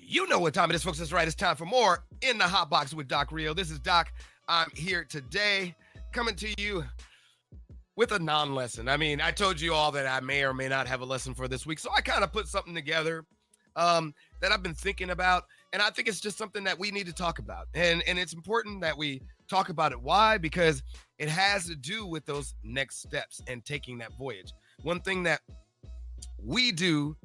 You know what time it is, folks. That's right. It's time for more In the Hot Box with Doc Rio. This is Doc. I'm here today coming to you with a non-lesson. I mean, I told you all that I may or may not have a lesson for this week. So I kind of put something together that I've been thinking about. And I think it's just something that we need to talk about. And it's important that we talk about it. Why? Because it has to do with those next steps and taking that voyage. One thing that we do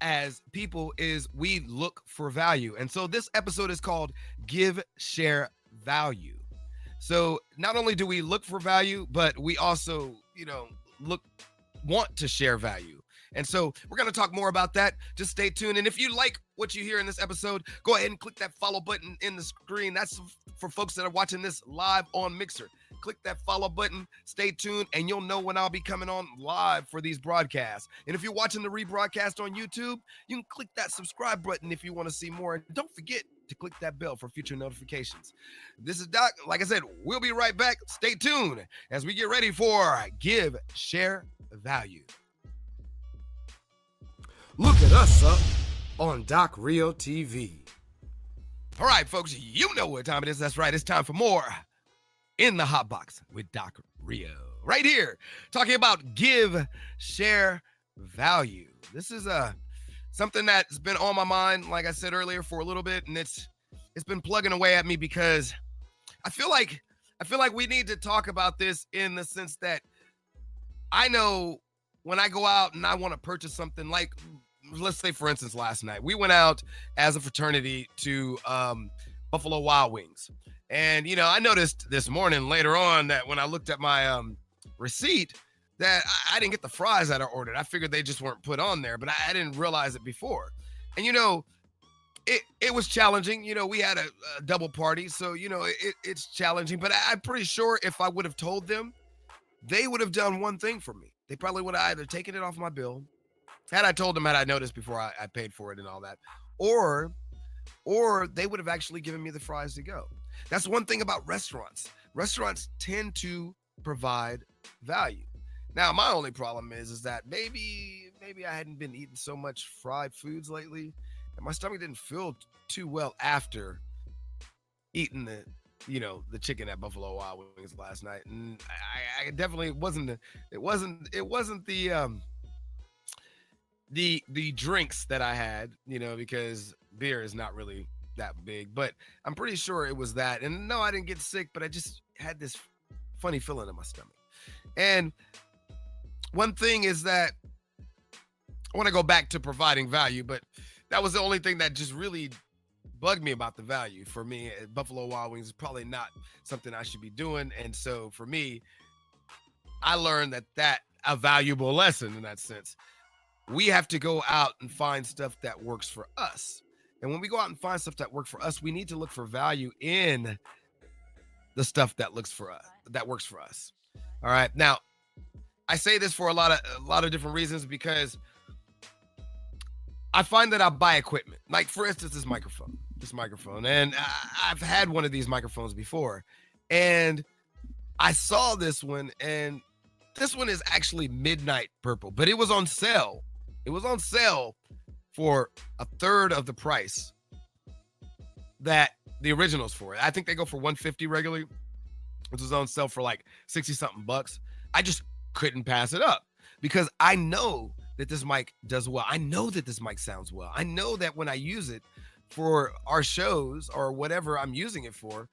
as people is we look for value. And so this episode is called Give, Share, Value. So not only do we look for value, but we also, want to share value. And so we're going to talk more about that. Just stay tuned. And if you like what you hear in this episode, go ahead and click that follow button in the screen. That's for folks that are watching this live on Mixer. Click that follow button, stay tuned, and you'll know when I'll be coming on live for these broadcasts. And if you're watching the rebroadcast on YouTube, you can click that subscribe button if you want to see more. And don't forget to click that bell for future notifications. This is Doc. Like I said, we'll be right back. Stay tuned as we get ready for Give, Share, Value. Look at us up on Doc Rio TV. All right, folks, you know what time it is. That's right. It's time for more In the Hot Box with Doc Rio. Right here, talking about give, share, value. This is something that's been on my mind, like I said earlier, for a little bit, and it's been plugging away at me because I feel like we need to talk about this in the sense that I know when I go out and I want to purchase something, like let's say, for instance, last night we went out as a fraternity to Buffalo Wild Wings. And, I noticed this morning later on that when I looked at my receipt that I didn't get the fries that I ordered. I figured they just weren't put on there, but I didn't realize it before. And, it was challenging. We had a double party, so, it's challenging. But I'm pretty sure if I would have told them, they would have done one thing for me. They probably would have either taken it off my bill. Had I told them, had I noticed before I paid for it and all that, or they would have actually given me the fries to go. That's one thing about restaurants. Restaurants tend to provide value. Now, my only problem is that maybe I hadn't been eating so much fried foods lately, and my stomach didn't feel too well after eating the chicken at Buffalo Wild Wings last night. And I definitely wasn't the drinks that I had, because beer is not really that big, but I'm pretty sure it was that. And no, I didn't get sick, but I just had this funny feeling in my stomach. And one thing is that I want to go back to providing value, but that was the only thing that just really bugged me about the value. For me, Buffalo Wild Wings is probably not something I should be doing. And so for me, I learned that a valuable lesson in that sense. We have to go out and find stuff that works for us. And when we go out and find stuff that works for us, we need to look for value in the stuff that works for us. All right. Now, I say this for a lot of different reasons, because I find that I buy equipment. Like, for instance, this microphone. And I've had one of these microphones before. And I saw this one, and this one is actually midnight purple, but it was on sale. It was on sale for a third of the price that the originals for. I think they go for $150 regularly, which was on sale for like 60 something bucks. I just couldn't pass it up because I know that this mic does well. I know that this mic sounds well. I know that when I use it for our shows or whatever I'm using it for,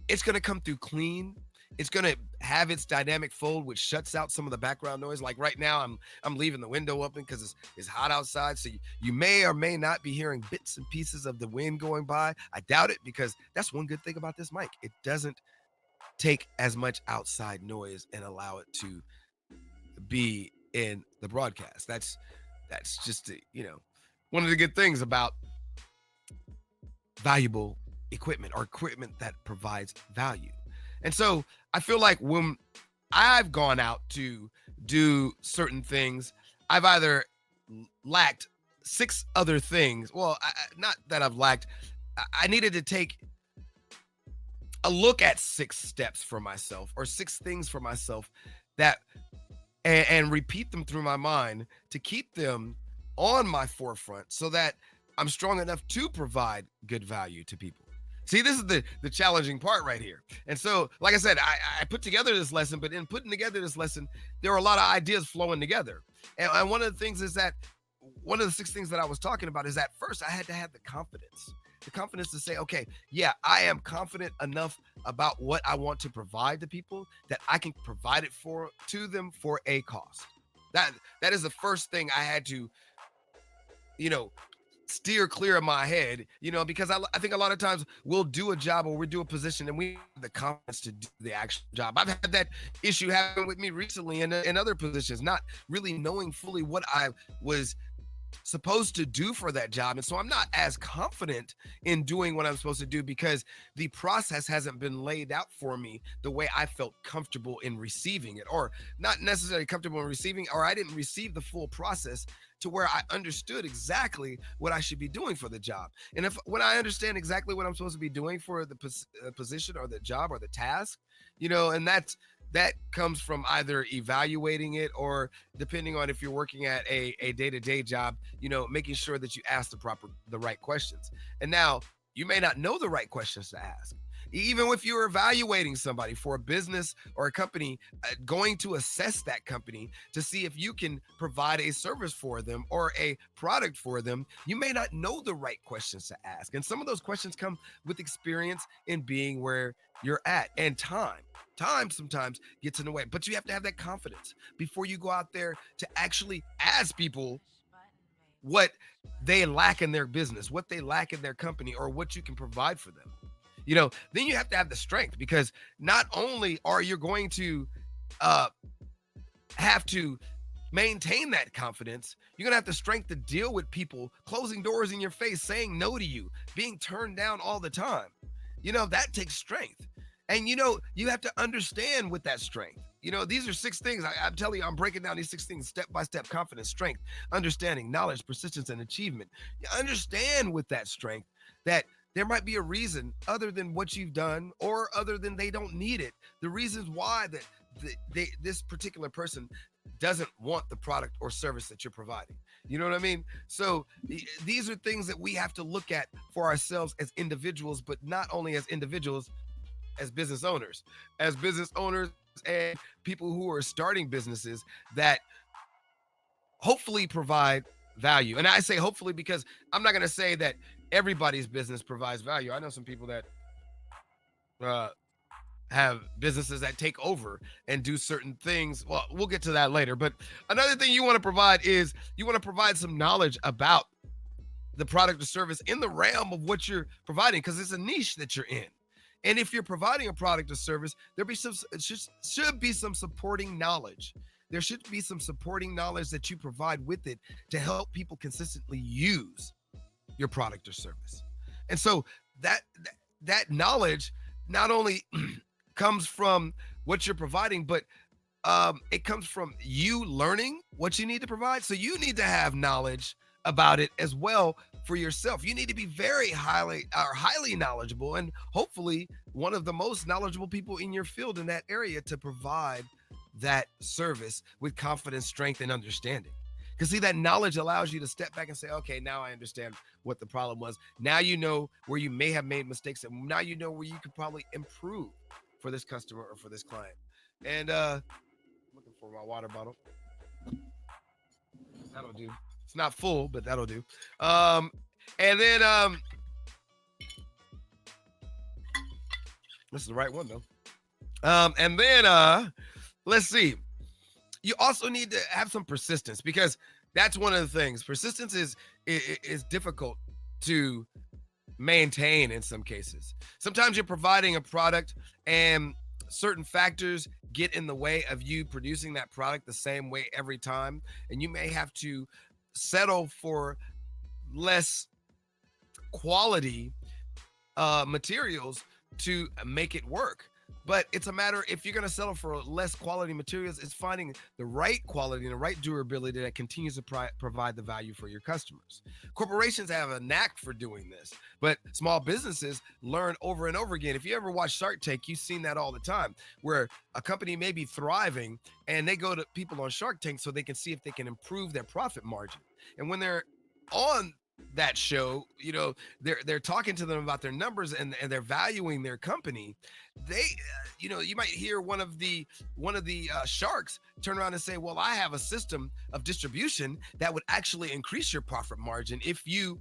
it's going to come through clean. It's going to have its dynamic fold, which shuts out some of the background noise. Like right now, I'm leaving the window open because it's hot outside. So you may or may not be hearing bits and pieces of the wind going by. I doubt it, because that's one good thing about this mic. It doesn't take as much outside noise and allow it to be in the broadcast. That's just, one of the good things about valuable equipment, or equipment that provides value. And so I feel like when I've gone out to do certain things, I've either lacked 6 other things. Well, not that I've lacked. I needed to take a look at 6 steps for myself, or 6 things for myself that, and repeat them through my mind to keep them on my forefront, so that I'm strong enough to provide good value to people. See, this is the challenging part right here. And so, like I said, I put together this lesson, but in putting together this lesson, there were a lot of ideas flowing together. And one of the things is that one of the 6 things that I was talking about is at first I had to have the confidence to say, okay, yeah, I am confident enough about what I want to provide to people that I can provide it to them for a cost. That is the first thing I had to, you know, steer clear of my head, because I think a lot of times we'll do a job or we do a position and we have the confidence to do the actual job. I've had that issue happen with me recently in other positions, not really knowing fully what I was supposed to do for that job. And so I'm not as confident in doing what I'm supposed to do because the process hasn't been laid out for me the way I felt comfortable in receiving it, or not necessarily comfortable in receiving, or I didn't receive the full process to where I understood exactly what I should be doing for the job. And when I understand exactly what I'm supposed to be doing for the position or the job or the task, and that comes from either evaluating it or, depending on if you're working at a day-to-day job, making sure that you ask the right questions. And now you may not know the right questions to ask. Even if you're evaluating somebody for a business or a company, going to assess that company to see if you can provide a service for them or a product for them, you may not know the right questions to ask. And some of those questions come with experience in being where you're at, and time sometimes gets in the way, but you have to have that confidence before you go out there to actually ask people what they lack in their business, what they lack in their company, or what you can provide for them. Then you have to have the strength, because not only are you going to uh, have to maintain that confidence, you're going to have the strength to deal with people closing doors in your face, saying no to you, being turned down all the time. That takes strength. And, you have to understand with that strength. These are 6 things. I'm telling you, I'm breaking down these 6 things step by step: confidence, strength, understanding, knowledge, persistence, and achievement. You understand with that strength that there might be a reason other than what you've done, or other than they don't need it. The reasons why that this particular person doesn't want the product or service that you're providing. You know what I mean? So these are things that we have to look at for ourselves as individuals, but not only as individuals, as business owners, and people who are starting businesses that hopefully provide value. And I say hopefully because I'm not going to say that everybody's business provides value. I know some people that uh, have businesses that take over and do certain things. Well, we'll get to that later. But another thing you want to provide is you want to provide some knowledge about the product or service in the realm of what you're providing, because it's a niche that you're in. And if you're providing a product or service, should be some supporting knowledge. There should be some supporting knowledge that you provide with it to help people consistently use your product or service. And so that knowledge not only comes from what you're providing, but it comes from you learning what you need to provide. So you need to have knowledge about it as well for yourself. You need to be very highly knowledgeable, and hopefully one of the most knowledgeable people in your field in that area, to provide that service with confidence, strength, and understanding. Because see, that knowledge allows you to step back and say, okay, now I understand what the problem was. Now you know where you may have made mistakes, and now you know where you could probably improve for this customer or for this client. And looking for my water bottle. That'll do. It's not full, but that'll do. And then this is the right one though. And then let's see. You also need to have some persistence, because that's one of the things. Persistence is difficult to maintain in some cases. Sometimes you're providing a product and certain factors get in the way of you producing that product the same way every time, and you may have to settle for less quality materials to make it work. But it's a matter, if you're going to settle for less quality materials, it's finding the right quality and the right durability that continues to provide the value for your customers. Corporations have a knack for doing this, but small businesses learn over and over again. If you ever watch Shark Tank, you've seen that all the time, where a company may be thriving and they go to people on Shark Tank so they can see if they can improve their profit margin. And when they're on that show, they're talking to them about their numbers, and they're valuing their company. They, you might hear one of the sharks turn around and say, well, I have a system of distribution that would actually increase your profit margin if you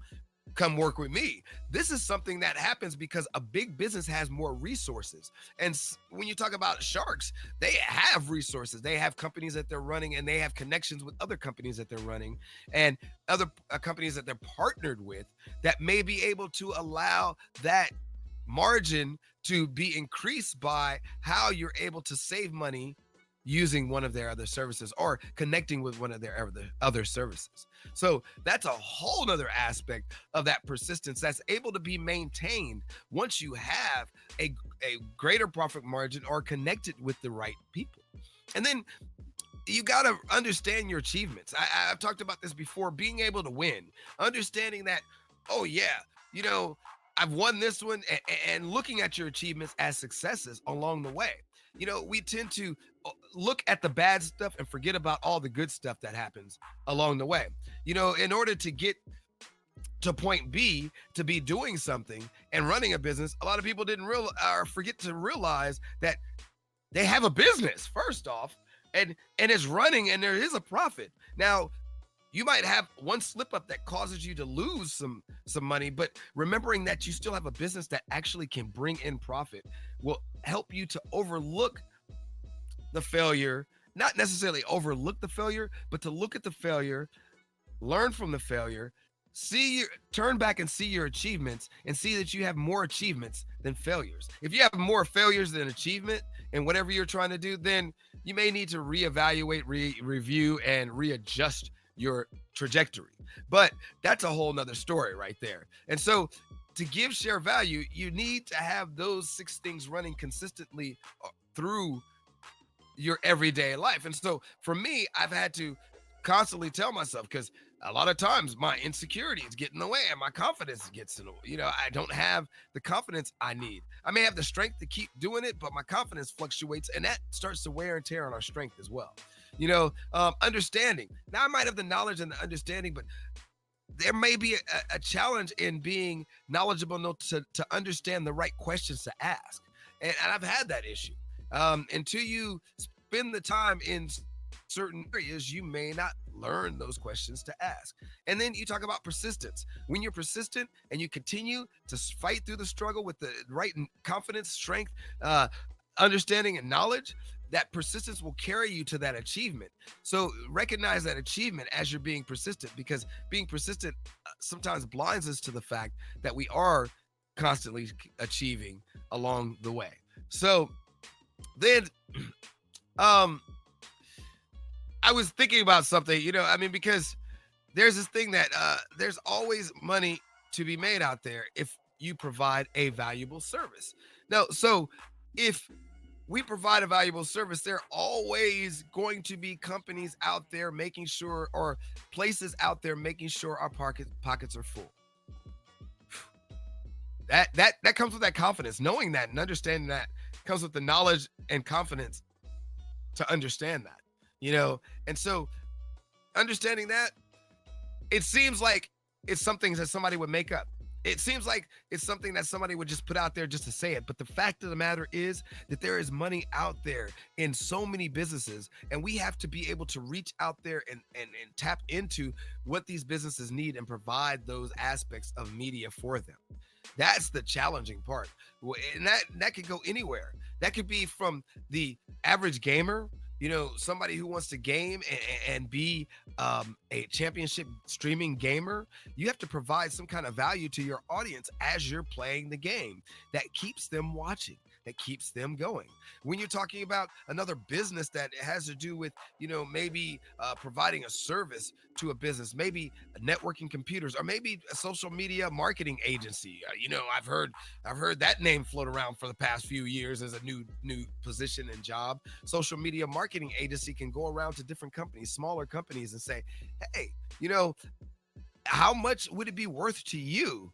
come work with me. This is something that happens because a big business has more resources. And when you talk about sharks, they have resources. They have companies that they're running, and they have connections with other companies that they're running, and other companies that they're partnered with, that may be able to allow that margin to be increased by how you're able to save money using one of their other services or connecting with one of their other services. So that's a whole nother aspect of that persistence that's able to be maintained once you have a greater profit margin or connected with the right people. And then you got to understand your achievements. I've talked about this before, being able to win, understanding that, oh yeah, you know, I've won this one, and looking at your achievements as successes along the way. We tend to look at the bad stuff and forget about all the good stuff that happens along the way. In order to get to point B, to be doing something and running a business, a lot of people didn't realize or forget to realize that they have a business first off, and it's running, and there is a profit. Now, you might have one slip up that causes you to lose some money, but remembering that you still have a business that actually can bring in profit will help you to overlook the failure, not necessarily overlook the failure, but to look at the failure, learn from the failure, turn back and see your achievements, and see that you have more achievements than failures. If you have more failures than achievement in whatever you're trying to do, then you may need to reevaluate, review, and readjust your trajectory. But that's a whole nother story right there. And so to give share value, you need to have those 6 things running consistently through your everyday life. And so for me, I've had to constantly tell myself, because a lot of times my insecurities get in the way and my confidence gets in the way. I don't have the confidence I need. I may have the strength to keep doing it, but my confidence fluctuates, and that starts to wear and tear on our strength as well. Understanding. Now, I might have the knowledge and the understanding, but there may be a challenge in being knowledgeable enough to understand the right questions to ask. And I've had that issue. Until you spend the time in certain areas, you may not learn those questions to ask. And then you talk about persistence. When you're persistent and you continue to fight through the struggle with the right confidence, strength, understanding, and knowledge, that persistence will carry you to that achievement. So recognize that achievement as you're being persistent, because being persistent sometimes blinds us to the fact that we are constantly achieving along the way. So then I was thinking about something, because there's this thing that there's always money to be made out there if you provide a valuable service. Now, so if we provide a valuable service, there are always going to be companies out there making sure, or places out there making sure our pockets are full. That comes with that confidence. Knowing that and understanding that comes with the knowledge and confidence to understand that. And so understanding that, it seems like it's something that somebody would make up. It seems like it's something that somebody would just put out there just to say it. But the fact of the matter is that there is money out there in so many businesses, and we have to be able to reach out there and tap into what these businesses need and provide those aspects of media for them. That's the challenging part. And that could go anywhere. That could be from the average gamer, somebody who wants to game and be a championship streaming gamer. You have to provide some kind of value to your audience as you're playing the game that keeps them watching, that keeps them going. When you're talking about another business that has to do with, maybe providing a service to a business, maybe networking computers, or maybe a social media marketing agency. I've heard that name float around for the past few years as a new position and job. Social media marketing agency can go around to different companies, smaller companies, and say, hey, how much would it be worth to you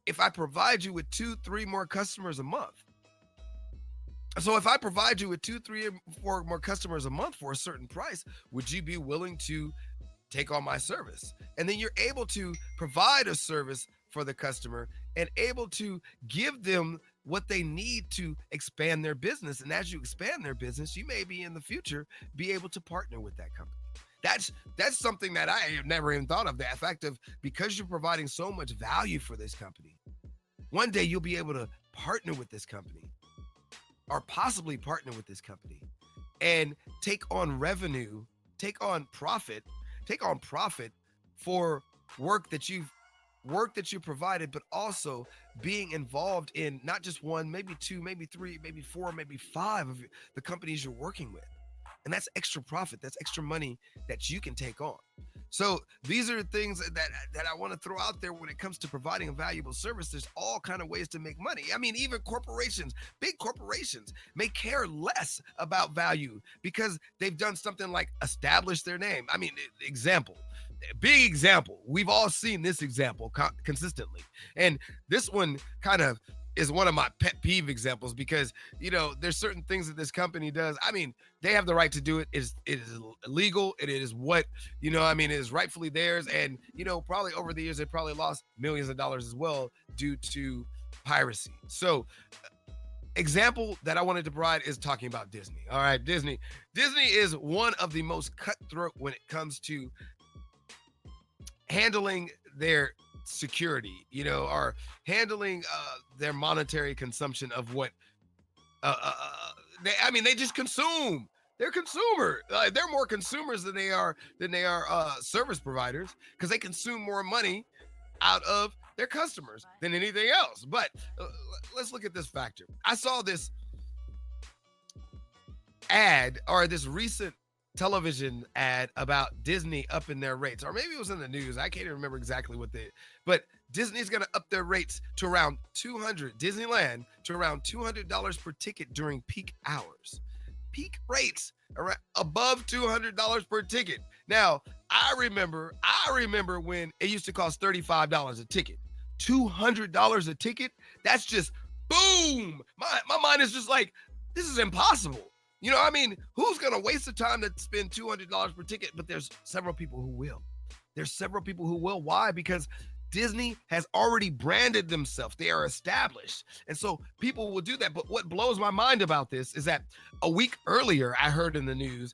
if I provide you with 2-3 more customers a month? So if I provide you with 2, 3, or 4 more customers a month for a certain price, would you be willing to take on my service. And then you're able to provide a service for the customer and able to give them what they need to expand their business. And as you expand their business, you may be in the future be able to partner with that company. That's something that I have never even thought of. The fact of, because you're providing so much value for this company, one day you'll be able to partner with this company, or possibly partner with this company, and take on revenue, take on profit for work that you provided, but also being involved in not just one, maybe two, maybe three, maybe four, maybe five of the companies you're working with. And that's extra profit. That's extra money that you can take on. So these are things that I want to throw out there when it comes to providing a valuable service. There's all kind of ways to make money. I mean, even corporations, big corporations, may care less about value because they've done something like establish their name. I mean, big example. We've all seen this example consistently. And this one kind of is one of my pet peeve examples because, there's certain things that this company does. I mean, they have the right to do it. It is illegal. It is what, it is rightfully theirs. And, probably over the years, they probably lost millions of dollars as well due to piracy. So example that I wanted to provide is talking about Disney. All right, Disney is one of the most cutthroat when it comes to handling their security, or handling their monetary consumption of what they just consume. They're consumer. They're more consumers than they are service providers, because they consume more money out of their customers than anything else. But let's look at this factor. I saw this ad, or this recent television ad about Disney upping their rates, or maybe it was in the news. I can't even remember exactly but Disney's going to up their rates to around Disneyland to around $200 per ticket during peak hours. Peak rates around above $200 per ticket. Now, I remember when it used to cost $35 a ticket. $200 a ticket? That's just boom. My mind is just like, this is impossible. Who's going to waste the time to spend $200 per ticket? But there's several people who will. Why? Because Disney has already branded themselves. They are established. And so people will do that. But what blows my mind about this is that a week earlier, I heard in the news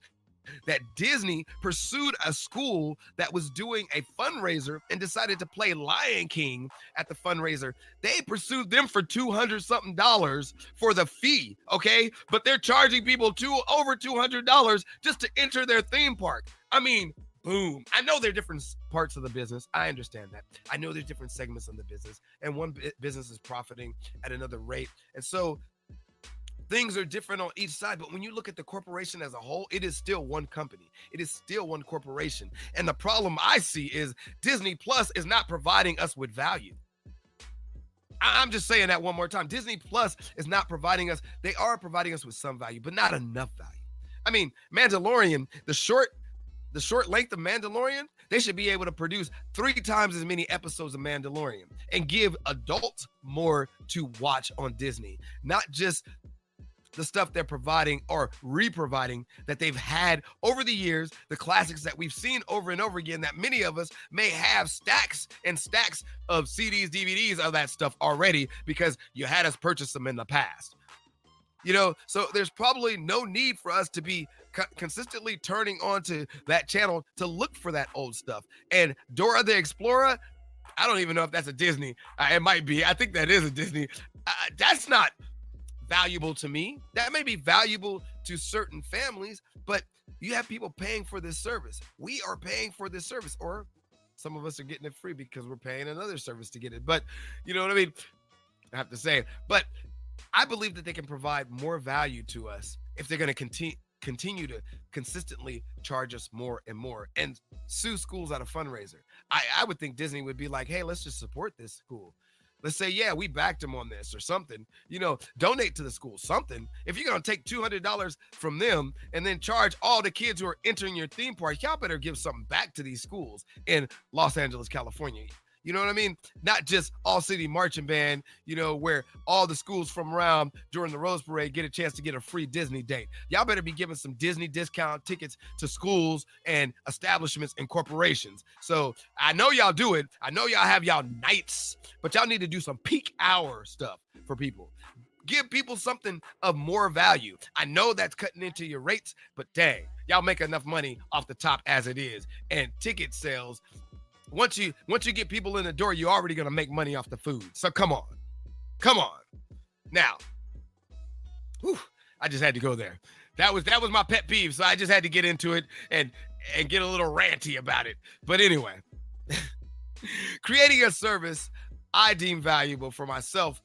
that Disney pursued a school that was doing a fundraiser and decided to play Lion King at the fundraiser. They pursued them for $200-something for the fee, okay? But they're charging people over $200 just to enter their theme park. I mean, boom. I know there are different parts of the business. I understand that. I know there's different segments of the business, and one business is profiting at another rate. And so things are different on each side, but when you look at the corporation as a whole, it is still one company. It is still one corporation. And the problem I see is Disney Plus is not providing us with value. I'm just saying that one more time. Disney Plus is not providing us. They are providing us with some value, but not enough value. I mean, Mandalorian, the short length of Mandalorian, they should be able to produce 3 times as many episodes of Mandalorian and give adults more to watch on Disney, not just the stuff they're providing or re-providing that they've had over the years, the classics that we've seen over and over again, that many of us may have stacks and stacks of CDs, DVDs of that stuff already because you had us purchase them in the past. So there's probably no need for us to be consistently turning onto that channel to look for that old stuff. And Dora the Explorer, I don't even know if that's a Disney. It might be. I think that is a Disney. That's not valuable to me. That may be valuable to certain families, but you have people paying for this service. We are paying for this service, or some of us are getting it free because we're paying another service to get it. But you know what I mean? I have to say it. But I believe that they can provide more value to us if they're going to continue to consistently charge us more and more and sue schools out of fundraiser. I would think Disney would be like, hey, let's just support this school. Let's say, yeah, we backed them on this or something, donate to the school, something. If you're going to take $200 from them and then charge all the kids who are entering your theme park, y'all better give something back to these schools in Los Angeles, California. You know what I mean? Not just all city marching band, where all the schools from around during the Rose Parade get a chance to get a free Disney date. Y'all better be giving some Disney discount tickets to schools and establishments and corporations. So I know y'all do it. I know y'all have y'all nights, but y'all need to do some peak hour stuff for people. Give people something of more value. I know that's cutting into your rates, but dang, y'all make enough money off the top as it is. And ticket sales, once you get people in the door, you're already gonna make money off the food. So come on. Now, I just had to go there. That was my pet peeve, so I just had to get into it and get a little ranty about it. But anyway, creating a service I deem valuable for myself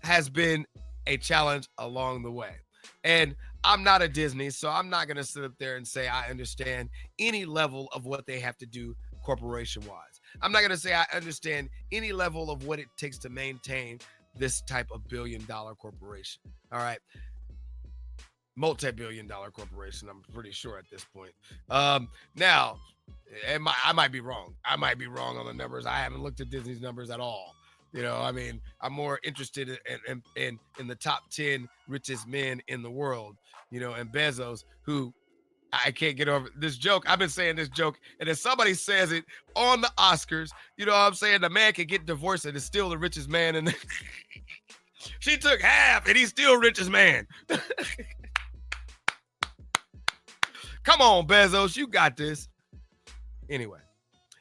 has been a challenge along the way. And I'm not a Disney, so I'm not going to sit up there and say I understand any level of what they have to do corporation-wise. I'm not going to say I understand any level of what it takes to maintain this type of billion-dollar corporation. All right. Multi-billion-dollar corporation, I'm pretty sure at this point. Now, I might be wrong. I might be wrong on the numbers. I haven't looked at Disney's numbers at all. I mean, I'm more interested in the top 10 richest men in the world, and Bezos, who I can't get over this joke. I've been saying this joke, and if somebody says it on the Oscars, you know what I'm saying? The man can get divorced and is still the richest man. And she took half, and he's still richest man. Come on, Bezos, you got this. Anyway,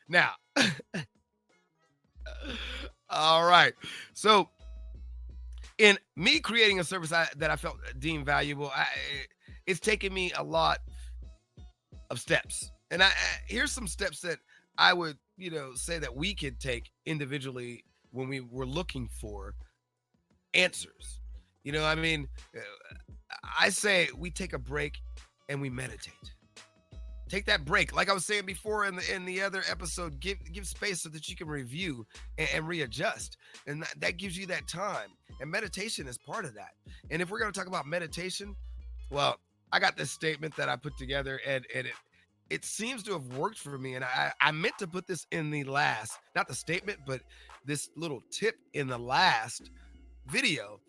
now... All right. So in me creating a service that I felt deemed valuable, it's taken me a lot of steps. And here's some steps that I would, say that we could take individually when we were looking for answers. I mean, I say we take a break and we meditate. Take that break. Like I was saying before in the other episode, give space so that you can review and readjust. And that gives you that time. And meditation is part of that. And if we're going to talk about meditation, well, I got this statement that I put together, and it seems to have worked for me. And I meant to put this in the last, not the statement, but this little tip in the last video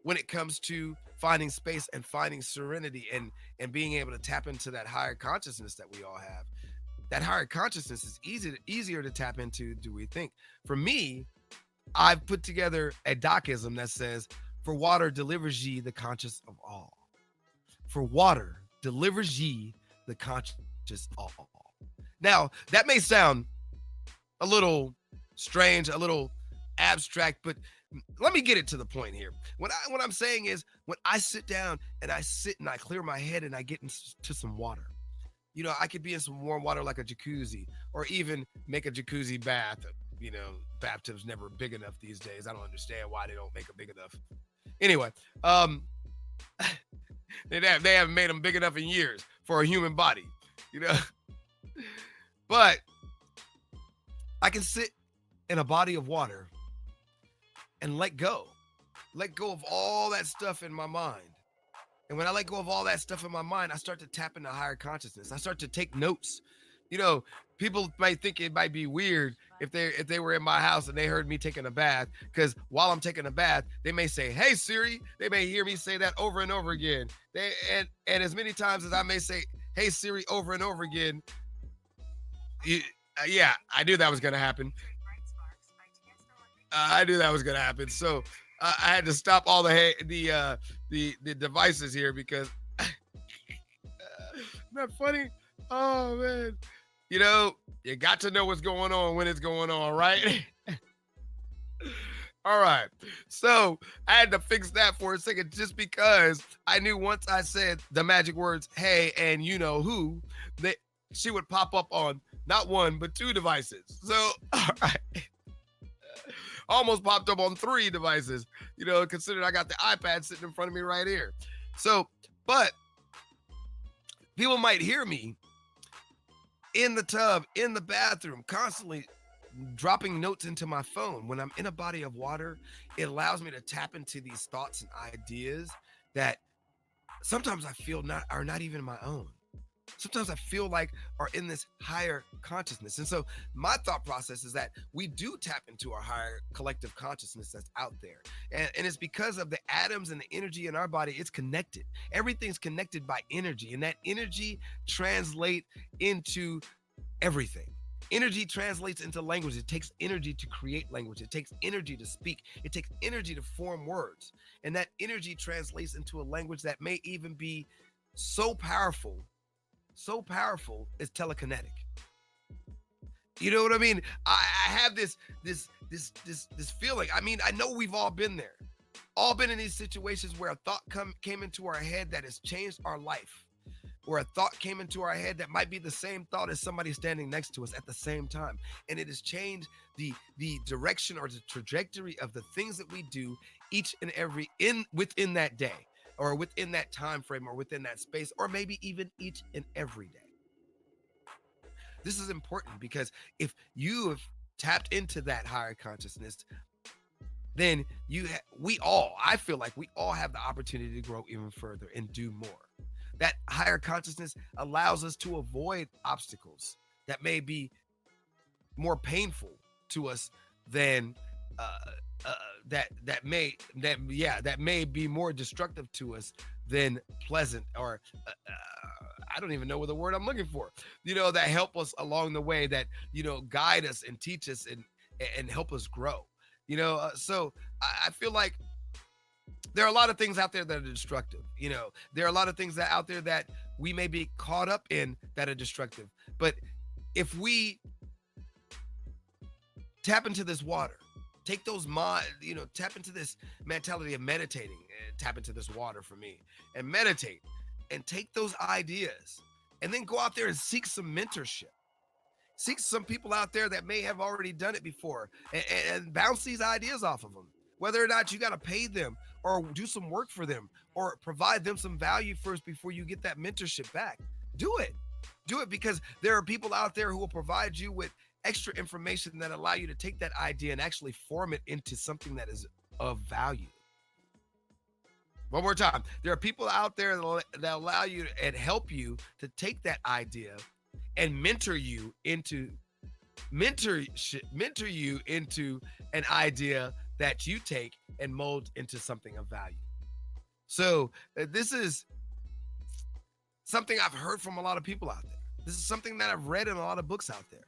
when it comes to finding space and finding serenity and being able to tap into that higher consciousness that we all have. That higher consciousness is easier to tap into, do we think? For me, I've put together a docism that says, for water delivers ye the conscious of all. For water delivers ye the conscious of all. Now, that may sound a little strange, a little abstract, but let me get it to the point here. What I'm saying is, when I sit down and I clear my head and I get into some water, I could be in some warm water like a jacuzzi, or even make a jacuzzi bath. Bathtubs never big enough these days. I don't understand why they don't make them big enough. Anyway, they haven't made them big enough in years for a human body, But I can sit in a body of water and let go of all that stuff in my mind. And when I let go of all that stuff in my mind, I start to tap into higher consciousness. I start to take notes. People might think it might be weird if they were in my house and they heard me taking a bath, because while I'm taking a bath, they may say, "Hey Siri." They may hear me say that over and over again. And as many times as I may say, "Hey Siri" over and over again, yeah, I knew that was gonna happen. I knew that was gonna happen. So I had to stop all the devices here because not funny. Oh man, you got to know what's going on when it's going on, right? All right. So I had to fix that for a second, just because I knew once I said the magic words, "Hey," and "you know who," that she would pop up on not one but two devices. So all right. Almost popped up on 3 devices, considering I got the iPad sitting in front of me right here. So, but people might hear me in the tub, in the bathroom, constantly dropping notes into my phone. When I'm in a body of water, it allows me to tap into these thoughts and ideas that sometimes I feel are not even my own. sometimes I feel like are in this higher consciousness. And so my thought process is that we do tap into our higher collective consciousness that's out there. And it's because of the atoms and the energy in our body, it's connected. Everything's connected by energy, and that energy translate into everything. Energy translates into language. It takes energy to create language. It takes energy to speak. It takes energy to form words. And that energy translates into a language that may even be so powerful is telekinetic. You know what I mean? I have this feeling. I mean, I know we've all been there, all been in these situations where a thought came into our head that has changed our life, or a thought came into our head that might be the same thought as somebody standing next to us at the same time, and it has changed the direction or the trajectory of the things that we do each and every within that day, or within that time frame, or within that space, or maybe even each and every day. This is important because if you have tapped into that higher consciousness, then I feel like we all have the opportunity to grow even further and do more. That higher consciousness allows us to avoid obstacles that may be more painful to us than that may be more destructive to us than pleasant, or I don't even know what the word I'm looking for. That help us along the way, that guide us and teach us and help us grow. So I feel like there are a lot of things out there that are destructive. There are a lot of things that out there that we may be caught up in that are destructive. But if we tap into this water, take those tap into this mentality of meditating, and tap into this water for me, and meditate, and take those ideas, and then go out there and seek some mentorship. Seek some people out there that may have already done it before, and bounce these ideas off of them. Whether or not you got to pay them, or do some work for them, or provide them some value first before you get that mentorship back. Do it. Because there are people out there who will provide you with extra information that allow you to take that idea and actually form it into something that is of value. One more time. There are people out there that allow you and help you to take that idea and mentor you into an idea that you take and mold into something of value. So this is something I've heard from a lot of people out there. This is something that I've read in a lot of books out there.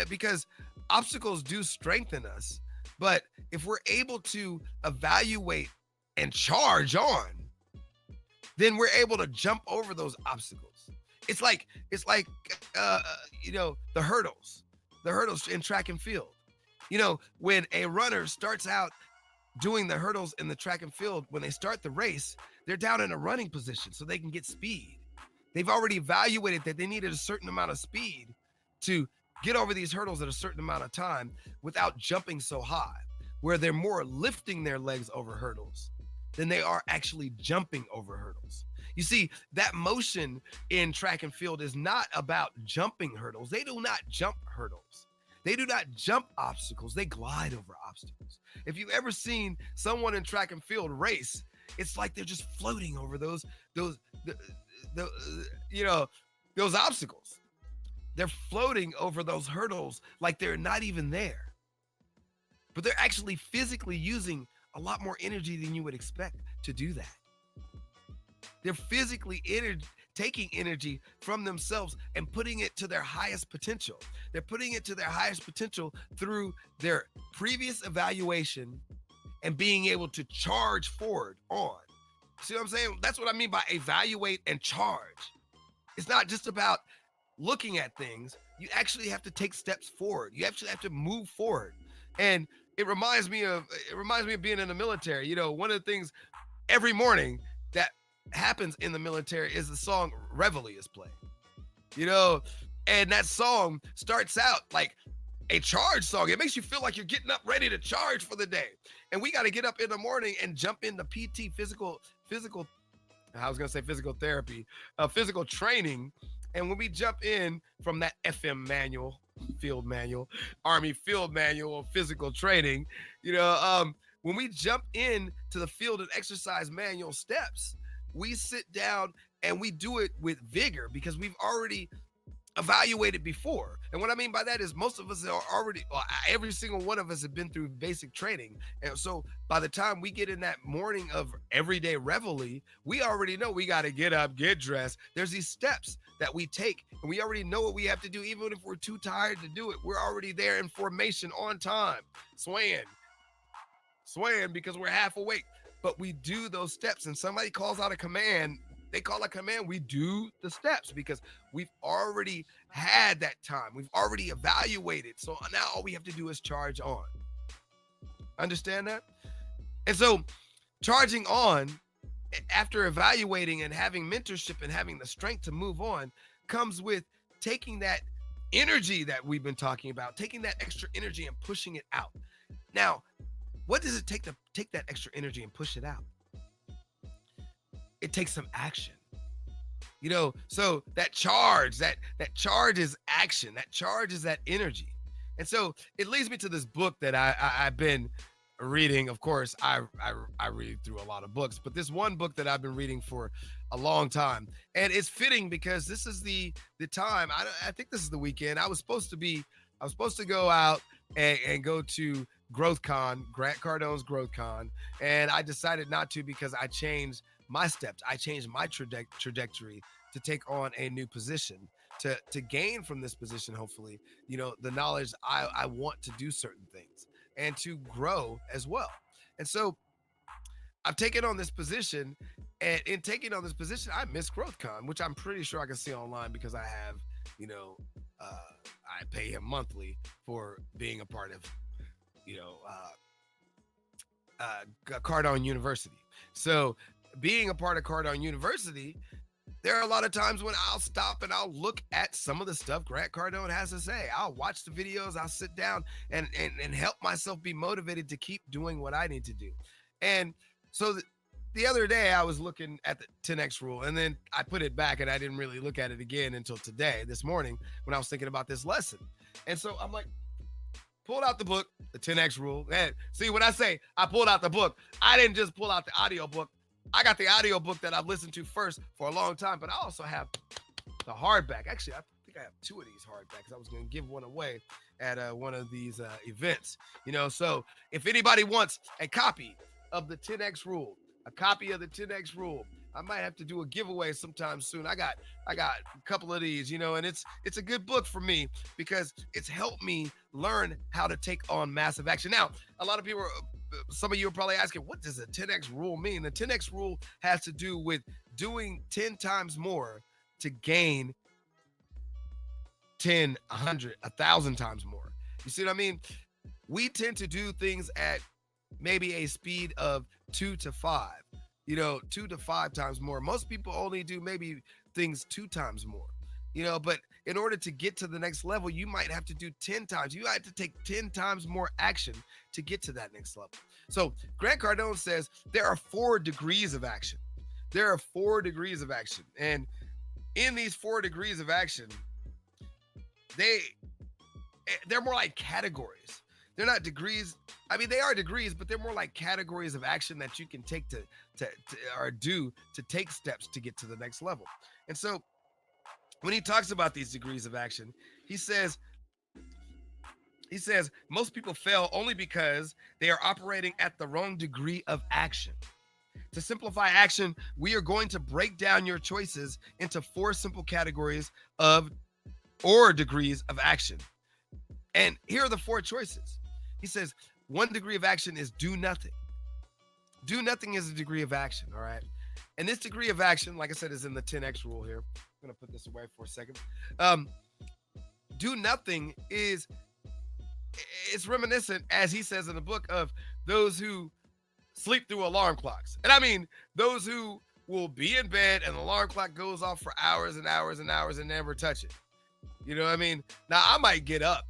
Because obstacles do strengthen us, but if we're able to evaluate and charge on, then we're able to jump over those obstacles. It's like the hurdles in track and field. When a runner starts out doing the hurdles in the track and field, when they start the race, they're down in a running position so they can get speed. They've already evaluated that they needed a certain amount of speed to get over these hurdles at a certain amount of time without jumping so high, where they're more lifting their legs over hurdles than they are actually jumping over hurdles. You see, that motion in track and field is not about jumping hurdles. They do not jump hurdles. They do not jump obstacles. They glide over obstacles. If you've ever seen someone in track and field race, it's like they're just floating over those obstacles. They're floating over those hurdles like they're not even there. But they're actually physically using a lot more energy than you would expect to do that. They're physically taking energy from themselves and putting it to their highest potential. They're putting it to their highest potential through their previous evaluation and being able to charge forward on. See what I'm saying? That's what I mean by evaluate and charge. It's not just about looking at things. You actually have to take steps forward. You actually have to move forward. And it reminds me of being in the military. One of the things every morning that happens in the military is the song Reveille is played. And that song starts out like a charge song. It makes you feel like you're getting up ready to charge for the day. And we got to get up in the morning and jump into PT, physical therapy, physical training. And when we jump in from that FM manual, field manual, Army field manual of physical training, when we jump in to the field and exercise manual steps, we sit down and we do it with vigor because we've already evaluated before. And what I mean by that is most of us are already, well, every single one of us have been through basic training. And so by the time we get in that morning of everyday reveille, we already know we got to get up, get dressed. There's these steps that we take, and we already know what we have to do. Even if we're too tired to do it, we're already there in formation on time, swaying because we're half awake. But we do those steps, and somebody calls out a command. They call a command. We do the steps because we've already had that time. We've already evaluated. So now all we have to do is charge on. Understand that? And so charging on after evaluating and having mentorship and having the strength to move on comes with taking that energy that we've been talking about, taking that extra energy and pushing it out. Now, what does it take to take that extra energy and push it out? It takes some action. So that charge is action. That charge is that energy. And so it leads me to this book that I've been reading. Of course, I read through a lot of books, but this one book that I've been reading for a long time, and it's fitting because this is the time. I think this is the weekend. I was supposed to go out and go to GrowthCon, Grant Cardone's GrowthCon, and I decided not to because I changed my steps. I changed my trajectory to take on a new position, to gain from this position, hopefully, the knowledge I want to do certain things and to grow as well. And so I've taken on this position, and in taking on this position, I miss GrowthCon, which I'm pretty sure I can see online because I have, I pay him monthly for being a part of, Cardone University. So being a part of Cardone University, there are a lot of times when I'll stop and I'll look at some of the stuff Grant Cardone has to say. I'll watch the videos, I'll sit down and help myself be motivated to keep doing what I need to do. And so the other day I was looking at the 10X rule, and then I put it back and I didn't really look at it again until this morning when I was thinking about this lesson. And so I'm like, pulled out the book, the 10X rule. And see, when I say I pulled out the book, I didn't just pull out the audio book. I got the audio book that I've listened to first for a long time, but I also have the hardback. Actually, I think I have two of these hardbacks. I was going to give one away at one of these events. So if anybody wants a copy of the 10X rule, a copy of the 10X rule, I might have to do a giveaway sometime soon. I got a couple of these, and it's a good book for me because it's helped me learn how to take on massive action. Now, a lot of people, some of you are probably asking, what does the 10X rule mean? The 10X rule has to do with doing 10 times more to gain 10, 100, 1,000 times more. You see what I mean? We tend to do things at maybe a speed of 2 to 5. 2 to 5 times more. Most people only do maybe things 2 times more, but in order to get to the next level, you might have to do 10 times. You have to take 10 times more action to get to that next level. So Grant Cardone says there are 4 degrees of action. There are 4 degrees of action. And in these 4 degrees of action, they're more like categories. They're not degrees. I mean, they are degrees, but they're more like categories of action that you can take to take steps to get to the next level. And so when he talks about these degrees of action, he says most people fail only because they are operating at the wrong degree of action. To simplify action, we are going to break down your choices into 4 simple categories or degrees of action. And here are the 4 choices. He says 1 degree of action is do nothing. Do nothing is a degree of action, all right? And this degree of action, like I said, is in the 10X rule here. I'm going to put this away for a second. Do nothing it's reminiscent, as he says in the book, of those who sleep through alarm clocks. And I mean, those who will be in bed and the alarm clock goes off for hours and hours and hours and never touch it. You know what I mean? Now, I might get up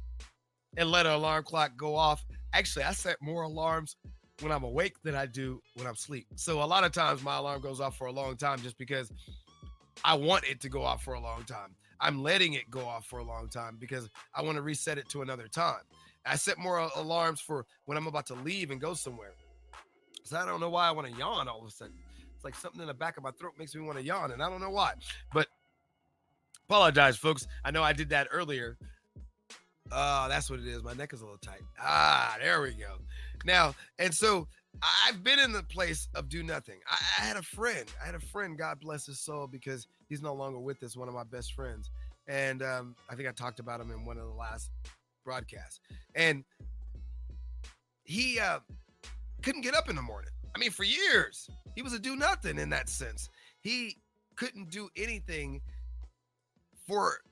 and let an alarm clock go off. Actually, I set more alarms when I'm awake than I do when I'm asleep. So a lot of times my alarm goes off for a long time just because I want it to go off for a long time. I'm letting it go off for a long time because I want to reset it to another time. I set more alarms for when I'm about to leave and go somewhere. So I don't know why I want to yawn all of a sudden. It's like something in the back of my throat makes me want to yawn, and I don't know why. But apologize, folks. I know I did that earlier. That's what it is. My neck is a little tight. There we go. Now, and so I've been in the place of do nothing. I had a friend. God bless his soul, because he's no longer with us, one of my best friends. And I think I talked about him in one of the last broadcasts. And he couldn't get up in the morning. I mean, for years, he was a do nothing in that sense. He couldn't do anything for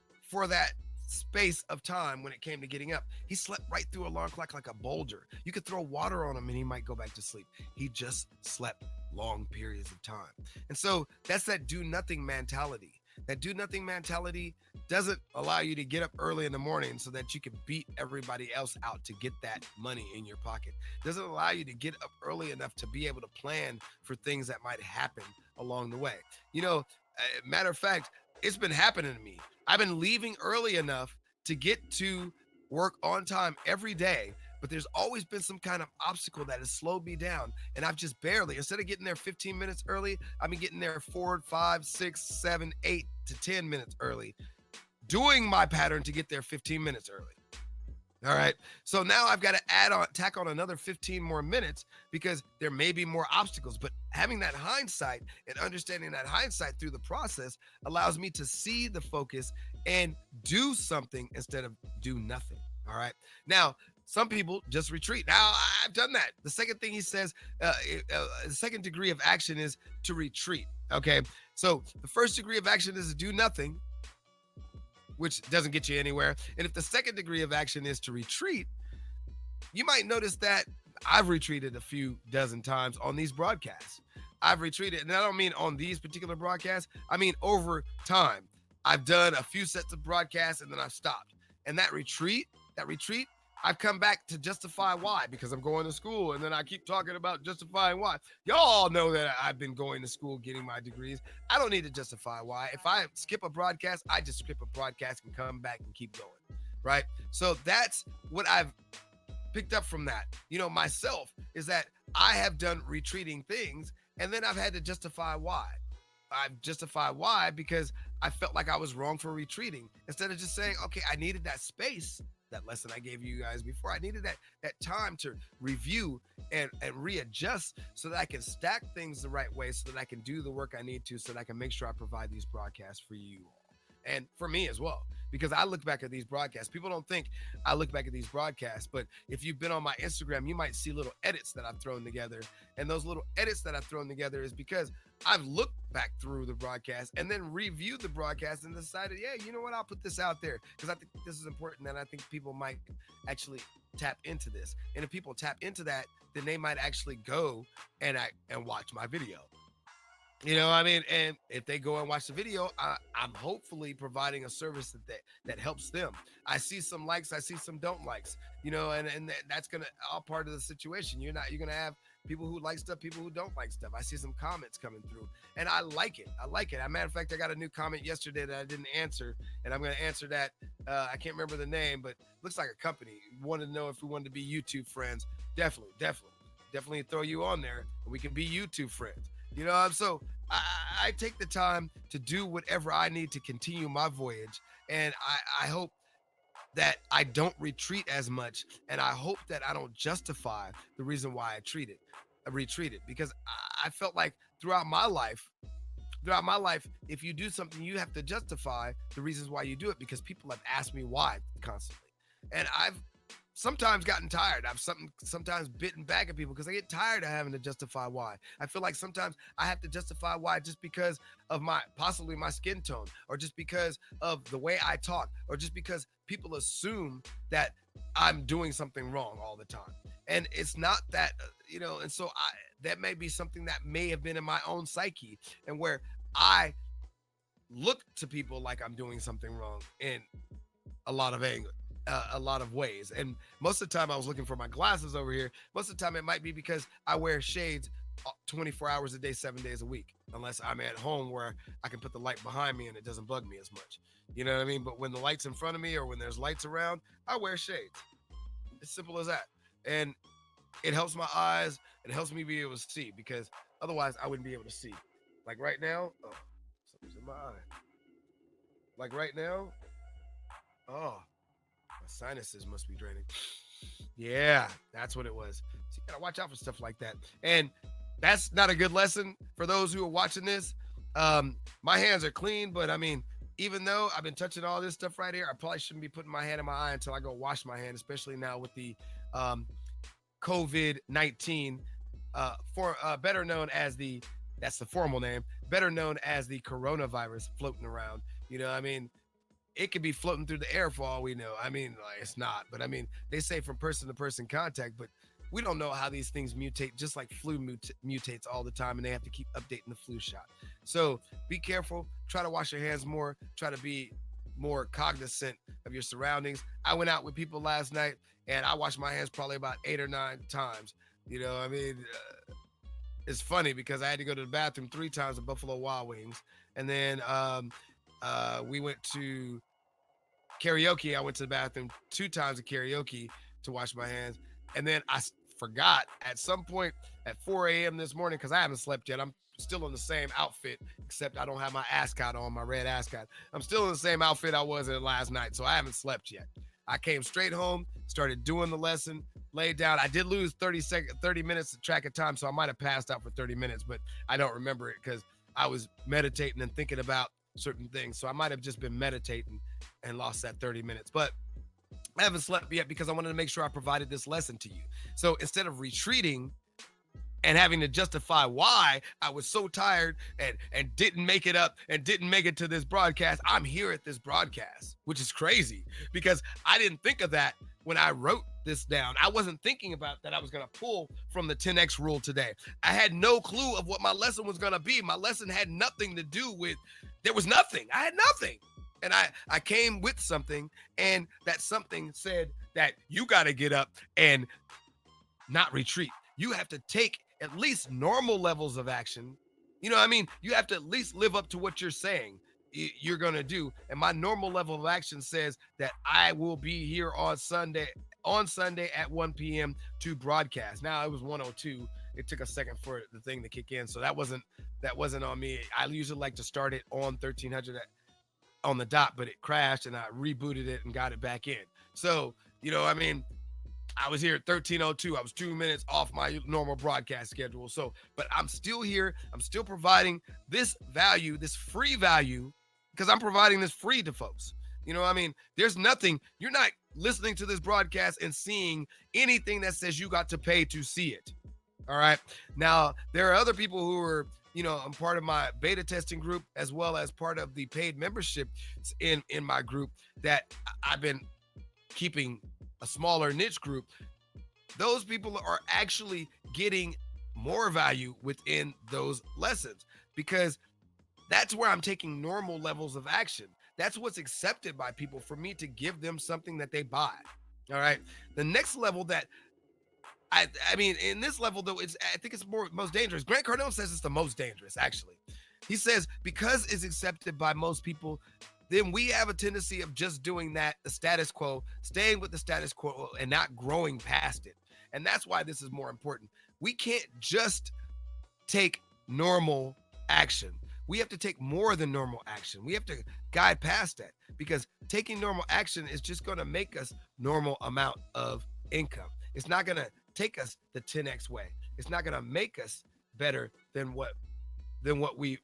that space of time when it came to getting up. He slept right through alarm clock like a boulder. You could throw water on him and he might go back to sleep. He just slept long periods of time. And so that's that do nothing mentality. That do nothing mentality doesn't allow you to get up early in the morning so that you can beat everybody else out to get that money in your pocket. Doesn't allow you to get up early enough to be able to plan for things that might happen along the way. Matter of fact, it's been happening to me. I've been leaving early enough to get to work on time every day, but there's always been some kind of obstacle that has slowed me down. And I've just barely, instead of getting there 15 minutes early, I've been getting there 4, 5, 6, 7, 8 to 10 minutes early, doing my pattern to get there 15 minutes early. All right. So now I've got to tack on another 15 more minutes because there may be more obstacles. But having that hindsight and understanding that hindsight through the process allows me to see the focus and do something instead of do nothing. All right. Now, some people just retreat. Now, I've done that. The second thing he says, the second degree of action is to retreat. Okay. So the first degree of action is to do nothing, which doesn't get you anywhere. And if the second degree of action is to retreat, you might notice that I've retreated a few dozen times on these broadcasts. I've retreated, and I don't mean on these particular broadcasts. I mean over time. I've done a few sets of broadcasts and then I've stopped. And that retreat, I've come back to justify why, because I'm going to school, and then I keep talking about justifying why. Y'all know that I've been going to school getting my degrees. I don't need to justify why. If I skip a broadcast, I just skip a broadcast and come back and keep going, right? So that's what I've picked up from that. Myself, is that I have done retreating things, and then I've had to justify why. I've justified why because I felt like I was wrong for retreating. Instead of just saying, okay, I needed that space, that lesson I gave you guys before. I needed that time to review and readjust so that I can stack things the right way, so that I can do the work I need to, so that I can make sure I provide these broadcasts for you all. And for me as well, because I look back at these broadcasts. People don't think I look back at these broadcasts, but if you've been on my Instagram, you might see little edits that I've thrown together. And those little edits that I've thrown together is because I've looked back through the broadcast and then reviewed the broadcast and decided, yeah, you know what, I'll put this out there because I think this is important and I think people might actually tap into this. And if people tap into that, then they might actually go and watch my video. And if they go and watch the video, I'm hopefully providing a service that helps them. I see some likes, I see some don't likes, and that's gonna all part of the situation. You're gonna have people who like stuff, people who don't like stuff. I see some comments coming through, and I like it. As a matter of fact, I got a new comment yesterday that I didn't answer, and I'm gonna answer that. I can't remember the name, but looks like a company. Wanted to know if we wanted to be YouTube friends. Definitely throw you on there, and we can be YouTube friends. So I take the time to do whatever I need to continue my voyage. And I hope that I don't retreat as much. And I hope that I don't justify the reason why I retreated. Because I felt like throughout my life, if you do something, you have to justify the reasons why you do it, because people have asked me why constantly. And I've sometimes gotten tired. I've sometimes bitten back at people because I get tired of having to justify why. I feel like sometimes I have to justify why just because of possibly my skin tone, or just because of the way I talk, or just because people assume that I'm doing something wrong all the time. And it's not that, and so that may be something that may have been in my own psyche, and where I look to people like I'm doing something wrong in a lot of anger. A lot of ways. And most of the time I was looking for my glasses over here. Most of the time it might be because I wear shades 24 hours a day, 7 days a week, unless I'm at home where I can put the light behind me and it doesn't bug me as much. You know what I mean? But when the light's in front of me or when there's lights around, I wear shades. It's simple as that. And it helps my eyes. It helps me be able to see, because Otherwise, I wouldn't be able to see. Like right now, oh, something's in my eye. Like right now, oh, my sinuses must be draining. Yeah, that's what it was. So you gotta watch out for stuff like that. And that's not a good lesson for those who are watching this. My hands are clean, but I mean, even though I've been touching all this stuff right here, I probably shouldn't be putting my hand in my eye until I go wash my hand, especially now with the um, COVID-19, for better known as that's the formal name, better known as the coronavirus floating around. I mean, it could be floating through the air for all we know. I mean, like, it's not, but I mean, they say from person to person contact, but we don't know how these things mutate, just like flu mutates all the time, and they have to keep updating the flu shot. So be careful. Try to wash your hands more. Try to be more cognizant of your surroundings. I went out with people last night, and I washed my hands probably about 8 or 9 times. I mean, it's funny because I had to go to the bathroom 3 times at Buffalo Wild Wings, and then we went to karaoke. I went to the bathroom 2 times at karaoke to wash my hands, and then I forgot at some point at 4 a.m. this morning, because I haven't slept yet. I'm still in the same outfit, except I don't have my ascot on, my red ascot. I'm still in the same outfit I was in last night, so I haven't slept yet. I came straight home, started doing the lesson, laid down. I did lose 30 minutes to track of time, so I might have passed out for 30 minutes, but I don't remember it because I was meditating and thinking about certain things. So I might have just been meditating and lost that 30 minutes. But I haven't slept yet because I wanted to make sure I provided this lesson to you. So instead of retreating and having to justify why I was so tired and didn't make it up and didn't make it to this broadcast, I'm here at this broadcast, which is crazy because I didn't think of that when I wrote this down. I wasn't thinking about that I was going to pull from the 10X rule today. I had no clue of what my lesson was going to be. My lesson had nothing to do with, there was nothing. I had nothing. And I came with something, and that something said that you got to get up and not retreat. You have to take at least normal levels of action. You have to at least live up to what you're saying you're going to do. And my normal level of action says that I will be here on Sunday at 1 p.m. to broadcast. Now it was 1:02. It took a second for the thing to kick in. So that wasn't on me. I usually like to start it on 1300 on the dot, but it crashed and I rebooted it and got it back in. So, I was here at 13:02. I was 2 minutes off my normal broadcast schedule. So, but I'm still here. I'm still providing this value, this free value, because I'm providing this free to folks. There's nothing, you're not listening to this broadcast and seeing anything that says you got to pay to see it. All right. Now, there are other people who are, I'm part of my beta testing group as well as part of the paid membership in my group that I've been keeping a smaller niche group. Those people are actually getting more value within those lessons because that's where I'm taking normal levels of action. That's what's accepted by people for me to give them something that they buy. All right. The next level that I mean, in this level, though, I think it's most dangerous. Grant Cardone says it's the most dangerous, actually. He says because it's accepted by most people, then we have a tendency of just doing that, the status quo, staying with the status quo and not growing past it. And that's why this is more important. We can't just take normal action. We have to take more than normal action. We have to guide past that because taking normal action is just going to make us normal amount of income. It's not going to take us the 10X way. It's not going to make us better than what we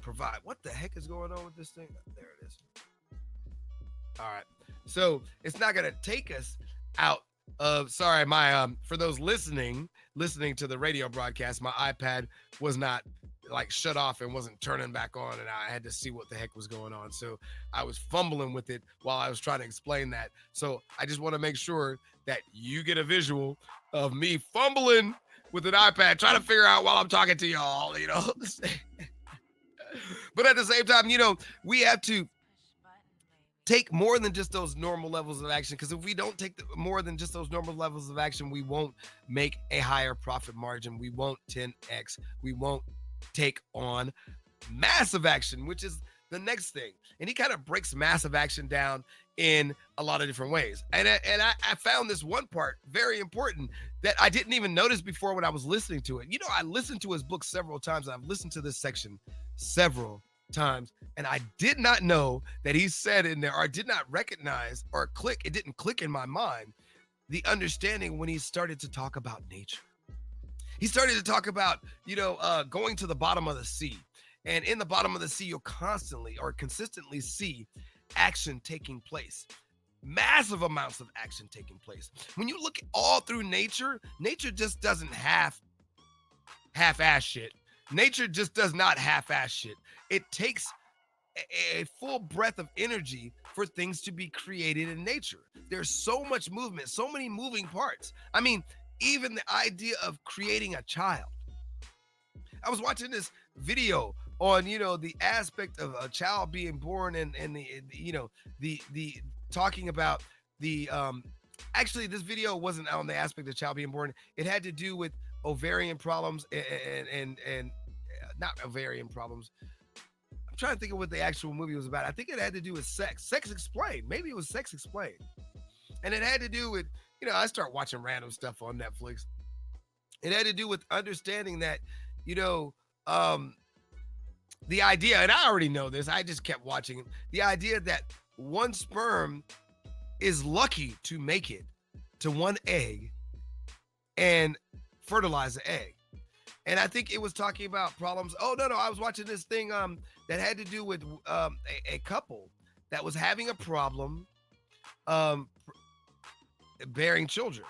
provide. What the heck is going on with this thing? There it is. All right. So it's not going to take us out of, sorry, my, for those listening to the radio broadcast, my iPad was not like shut off and wasn't turning back on, and I had to see what the heck was going on. So I was fumbling with it while I was trying to explain that. So I just want to make sure that you get a visual of me fumbling with an iPad, trying to figure out while I'm talking to y'all, But at the same time, we have to take more than just those normal levels of action, because if we don't take more than just those normal levels of action, we won't make a higher profit margin. We won't 10X. We won't take on massive action, which is the next thing. And he kind of breaks massive action down in a lot of different ways. And I found this one part very important, that I didn't even notice before when I was listening to it. You know, I listened to his book several times. I've listened to this section several times, and I did not know that he said in there, or did not recognize or click. It didn't click in my mind, the understanding when he started to talk about nature. He started to talk about, going to the bottom of the sea. And in the bottom of the sea, you'll constantly or consistently see action taking place. Massive amounts of action taking place. When you look all through nature, nature just doesn't half-ass shit. Nature just does not half-ass shit. It takes a full breath of energy for things to be created in nature. There's so much movement, so many moving parts. I mean, even the idea of creating a child. I was watching this video on, the aspect of a child being born and the talking about the actually this video wasn't on the aspect of child being born. It had to do with ovarian problems and not ovarian problems. I'm trying to think of what the actual movie was about. I think it had to do with sex explained. Maybe it was Sex Explained. And it had to do with, I start watching random stuff on Netflix. It had to do with understanding that, the idea, and I already know this, I just kept watching it. The idea that one sperm is lucky to make it to one egg and fertilize the egg. And I think it was talking about problems. Oh, no, I was watching this thing that had to do with a couple that was having a problem bearing children.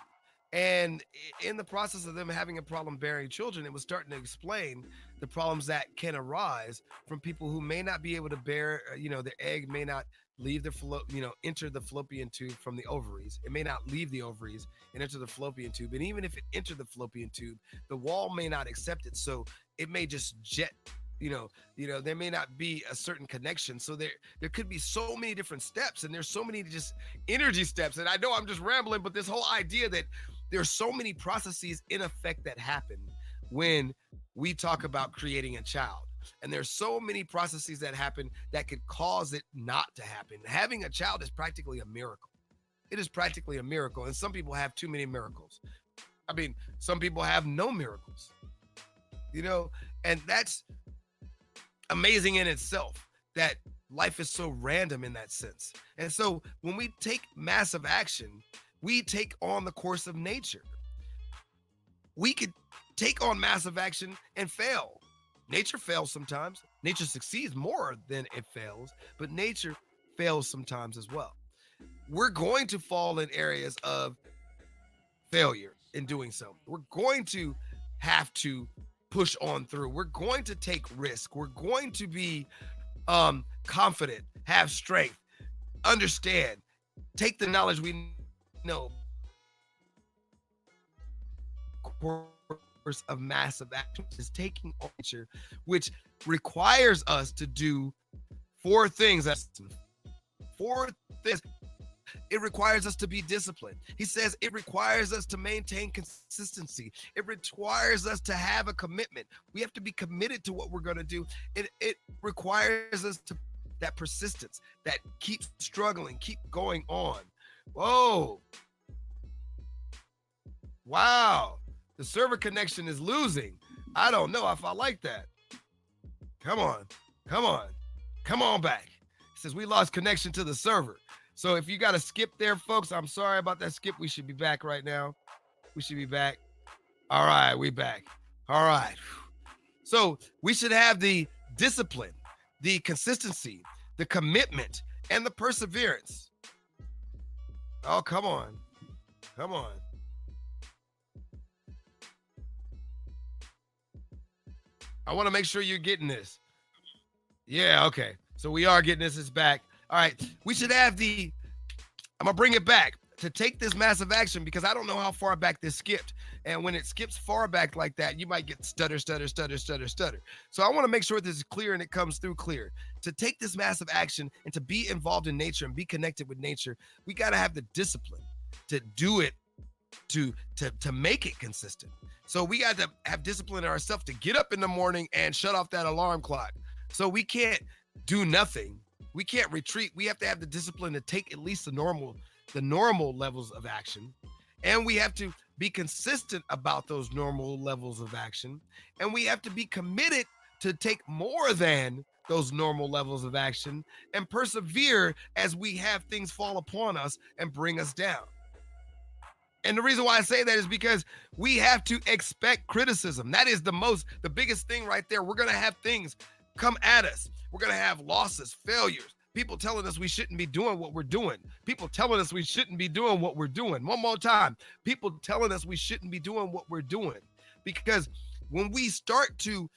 And in the process of them having a problem bearing children, it was starting to explain the problems that can arise from people who may not be able to bear, their egg may not leave the enter the fallopian tube from the ovaries. It may not leave the ovaries and enter the fallopian tube. And even if it entered the fallopian tube, the wall may not accept it. So it may just jet, there may not be a certain connection. So there could be so many different steps, and there's so many just energy steps. And I know I'm just rambling, but this whole idea that there's so many processes in effect that happen when we talk about creating a child. And there's so many processes that happen that could cause it not to happen. Having a child is practically a miracle. It is practically a miracle. And some people have too many miracles. I mean, some people have no miracles, and that's amazing in itself that life is so random in that sense. And so when we take massive action, we take on the course of nature. We could take on massive action and fail. Nature fails sometimes. Nature succeeds more than it fails, but nature fails sometimes as well. We're going to fall in areas of failure in doing so. We're going to have to push on through. We're going to take risk. We're going to be confident, have strength, understand, take the knowledge we know, course of massive action is taking on nature, which requires us to do four things. It requires us to be disciplined. He says it requires us to maintain consistency. It requires us to have a commitment. We have to be committed to what we're going to do. It requires us to that persistence, that keep struggling, keep going on. Whoa. Wow. The server connection is losing. I don't know if I like that. Come on back. It says we lost connection to the server. So if you got to skip there, folks, I'm sorry about that skip. We should be back right now. We should be back. All right, we back. All right. So we should have the discipline, the consistency, the commitment, and the perseverance. Oh, come on. I want to make sure you're getting this. Yeah, okay. So we are getting this. It's back. All right. We should have I'm going to bring it back to take this massive action because I don't know how far back this skipped. And when it skips far back like that, you might get stutter. So I want to make sure this is clear and it comes through clear. To take this massive action and to be involved in nature and be connected with nature, we got to have the discipline to do it, to make it consistent. So we got to have discipline in ourselves to get up in the morning and shut off that alarm clock. So we can't do nothing. We can't retreat. We have to have the discipline to take at least the normal levels of action. And we have to be consistent about those normal levels of action, and we have to be committed to take more than those normal levels of action and persevere as we have things fall upon us and bring us down. And the reason why I say that is because we have to expect criticism. That is the biggest thing right there. We're going to have things come at us. We're going to have losses, failures, people telling us we shouldn't be doing what we're doing. People telling us we shouldn't be doing what we're doing. One more time. People telling us we shouldn't be doing what we're doing. Because when we start to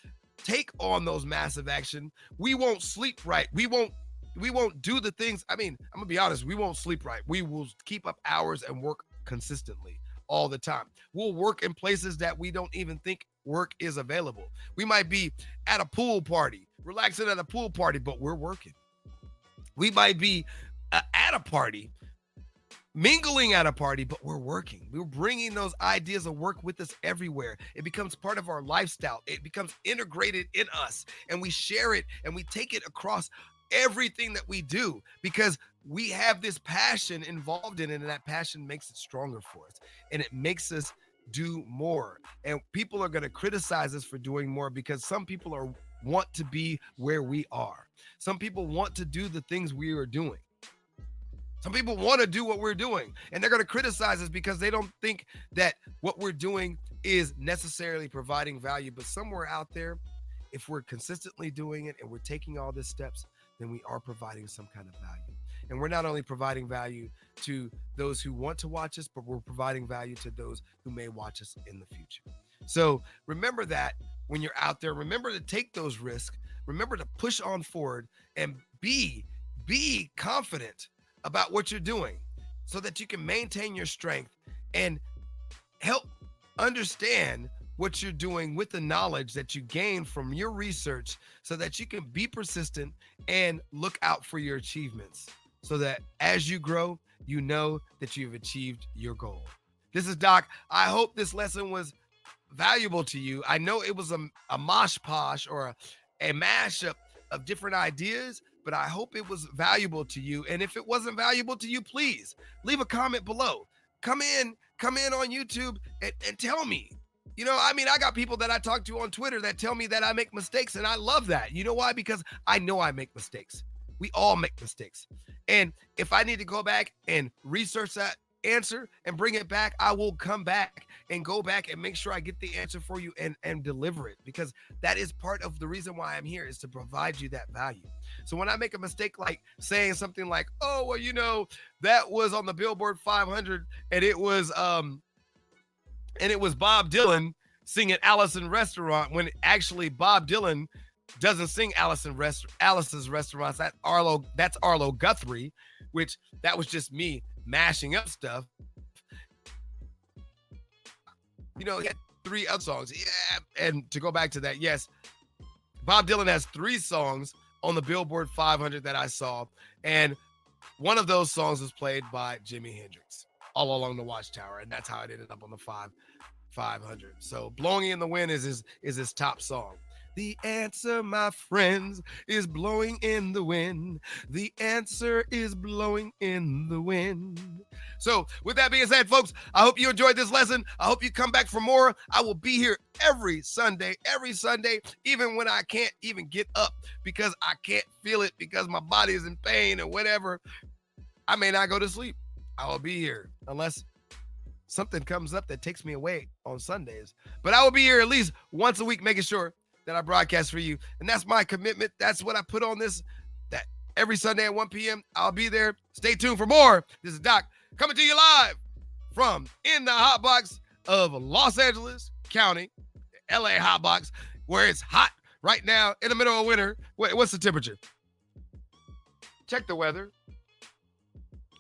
take on those massive action, we won't sleep right. We won't do the things. I mean, I'm gonna be honest, we won't sleep right. We will keep up hours and work consistently all the time. We'll work in places that we don't even think work is available. We might be at a pool party, relaxing at a pool party, but we're working. We might be at a party, mingling at a party, but we're working. We're bringing those ideas of work with us everywhere. It becomes part of our lifestyle. It becomes integrated in us, and we share it and we take it across everything that we do because we have this passion involved in it, and that passion makes it stronger for us, and it makes us do more. And people are going to criticize us for doing more because some people want to be where we are. Some people want to do the things we are doing. Some people want to do what we're doing, and they're going to criticize us because they don't think that what we're doing is necessarily providing value. But somewhere out there, if we're consistently doing it and we're taking all these steps, then we are providing some kind of value. And we're not only providing value to those who want to watch us, but we're providing value to those who may watch us in the future. So remember that when you're out there, remember to take those risks. Remember to push on forward and be confident about what you're doing so that you can maintain your strength and help understand what you're doing with the knowledge that you gain from your research so that you can be persistent and look out for your achievements so that as you grow, you know that you've achieved your goal. This is Doc. I hope this lesson was valuable to you. I know it was a mosh posh or a mashup of different ideas, but I hope it was valuable to you. And if it wasn't valuable to you, please leave a comment below. Come in on YouTube and tell me. You know, I mean, I got people that I talk to on Twitter that tell me that I make mistakes, and I love that. You know why? Because I know I make mistakes. We all make mistakes. And if I need to go back and research that answer and bring it back, I will come back and go back and make sure I get the answer for you and deliver it, because that is part of the reason why I'm here, is to provide you that value. So when I make a mistake, like saying something like, oh, well, you know, that was on the Billboard 500 and it was Bob Dylan singing Alice's Restaurant, when actually Bob Dylan doesn't sing Alice's Restaurant. That's Arlo Guthrie, which that was just me mashing up stuff. You know, he had 3 other songs. Yeah, and to go back to that, yes, Bob Dylan has 3 songs on the Billboard 500 that I saw, and one of those songs was played by Jimi Hendrix, All Along the Watchtower, and that's how it ended up on the 500. So Blowing in the Wind is his top song. The answer, my friends, is blowing in the wind. The answer is blowing in the wind. So with that being said, folks, I hope you enjoyed this lesson. I hope you come back for more. I will be here every Sunday, even when I can't even get up because I can't feel it because my body is in pain or whatever. I may not go to sleep. I will be here unless something comes up that takes me away on Sundays. But I will be here at least once a week, making sure that I broadcast for you. And that's my commitment. That's what I put on this, that every Sunday at 1 p.m. I'll be there. Stay tuned for more. This is Doc coming to you live from in the hot box of Los Angeles County, LA hot box, where it's hot right now in the middle of winter. Wait, what's the temperature? Check the weather.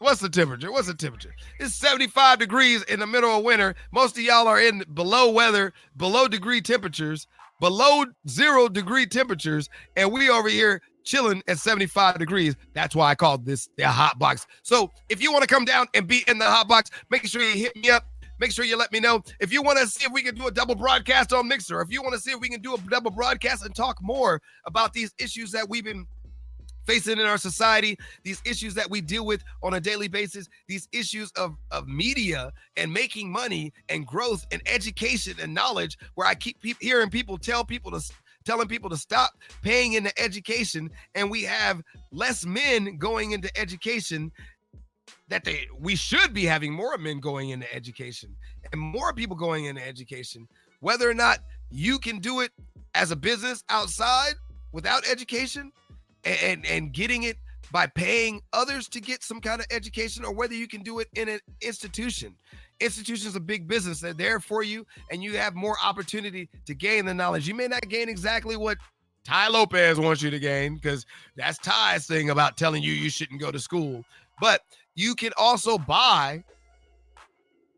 What's the temperature? It's 75 degrees in the middle of winter. Most of y'all are in below degree temperatures, below 0 degree temperatures, and we over here chilling at 75 degrees. That's why I called this the hot box. So if you want to come down and be in the hot box, make sure you hit me up. Make sure you let me know. If you want to see if we can do a double broadcast on Mixer, if you want to see if we can do a double broadcast and talk more about these issues that we've been facing in our society, these issues that we deal with on a daily basis, these issues of media and making money and growth and education and knowledge, where I keep hearing people telling people to stop paying into education, and we have less men going into education. We should be having more men going into education and more people going into education. Whether or not you can do it as a business outside without education and getting it by paying others to get some kind of education, or whether you can do it in an institution. Institutions are big business. They're there for you, and you have more opportunity to gain the knowledge. You may not gain exactly what Ty Lopez wants you to gain, because that's Ty's thing about telling you shouldn't go to school. But you can also buy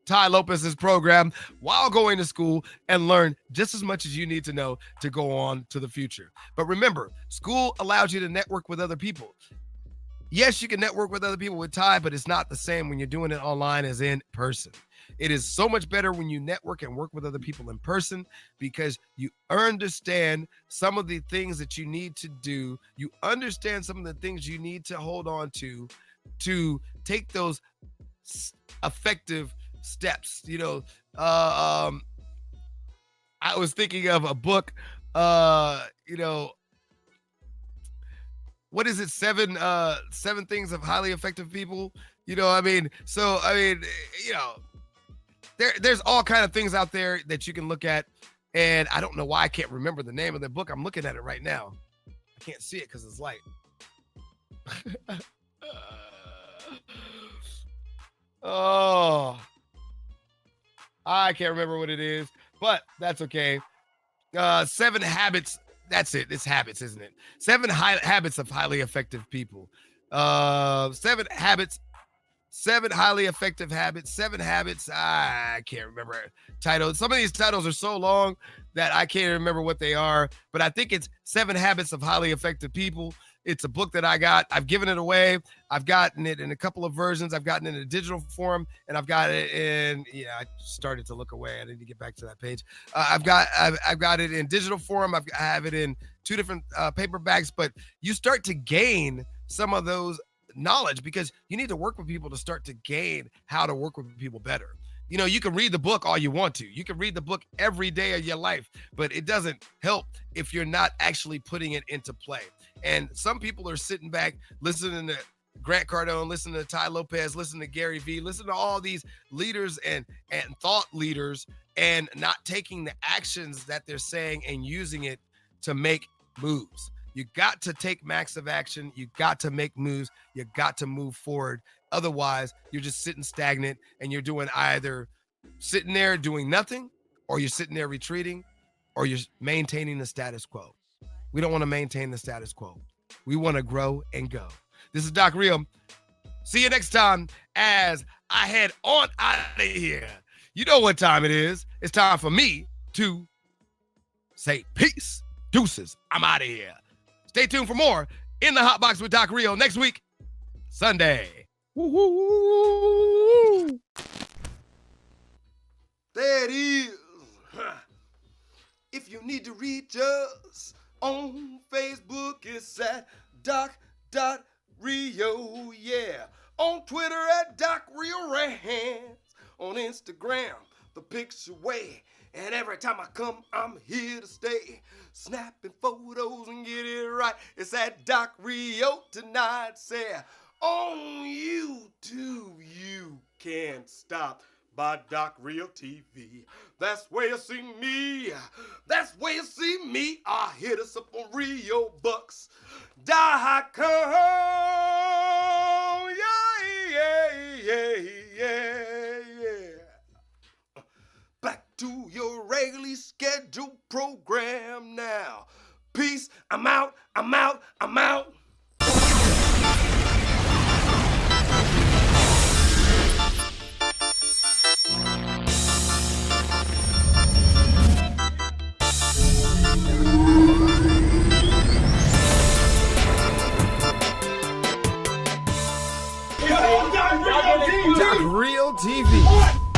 Ty Lopez's program while going to school and learn just as much as you need to know to go on to the future. But remember, school allows you to network with other people. Yes, you can network with other people with Ty, but it's not the same when you're doing it online as in person. It is so much better when you network and work with other people in person, because you understand some of the things that you need to do. You understand some of the things you need to hold on to take those effective steps. I was thinking of a book, what is it? Seven things of highly effective people. There's all kind of things out there that you can look at. And I don't know why I can't remember the name of the book. I'm looking at it right now. I can't see it because it's light. I can't remember what it is, but that's okay. 7 habits. That's it. It's habits, isn't it? 7 habits of highly effective people. 7 highly effective habits. 7 habits. I can't remember titles. Some of these titles are so long that I can't remember what they are, but I think it's 7 habits of highly effective people. It's a book that I got. I've given it away. I've gotten it in a couple of versions. I've gotten it in a digital form, and I've got it in, I started to look away. I need to get back to that page. I've got it in digital form. I have it in 2 different paperbacks, but you start to gain some of those knowledge because you need to work with people to start to gain how to work with people better. You can read the book all you want to. You can read the book every day of your life, but it doesn't help if you're not actually putting it into play. And some people are sitting back, listening to Grant Cardone, listening to Ty Lopez, listening to Gary Vee, listening to all these leaders and thought leaders, and not taking the actions that they're saying and using it to make moves. You got to take massive action. You got to make moves. You got to move forward. Otherwise, you're just sitting stagnant, and you're doing either sitting there doing nothing, or you're sitting there retreating, or you're maintaining the status quo. We don't want to maintain the status quo. We want to grow and go. This is Doc Real. See you next time as I head on out of here. You know what time it is. It's time for me to say peace. Deuces. I'm out of here. Stay tuned for more in the Hot Box with Doc Real next week, Sunday. Woo-hoo-hoo-hoo. There it is. If you need to reach us on Facebook, it's at doc.rio, yeah. On Twitter at DocRealRants. On Instagram, the picture way. And every time I come, I'm here to stay. Snapping photos and get it right. It's at Doc Rio tonight. Say, on YouTube, you can't stop. By Doc Real TV. That's where you see me. That's where you see me. Hit us up on Rio Bucks. .com. Yeah. Back to your regularly scheduled program now. Peace. I'm out. Doc Real TV.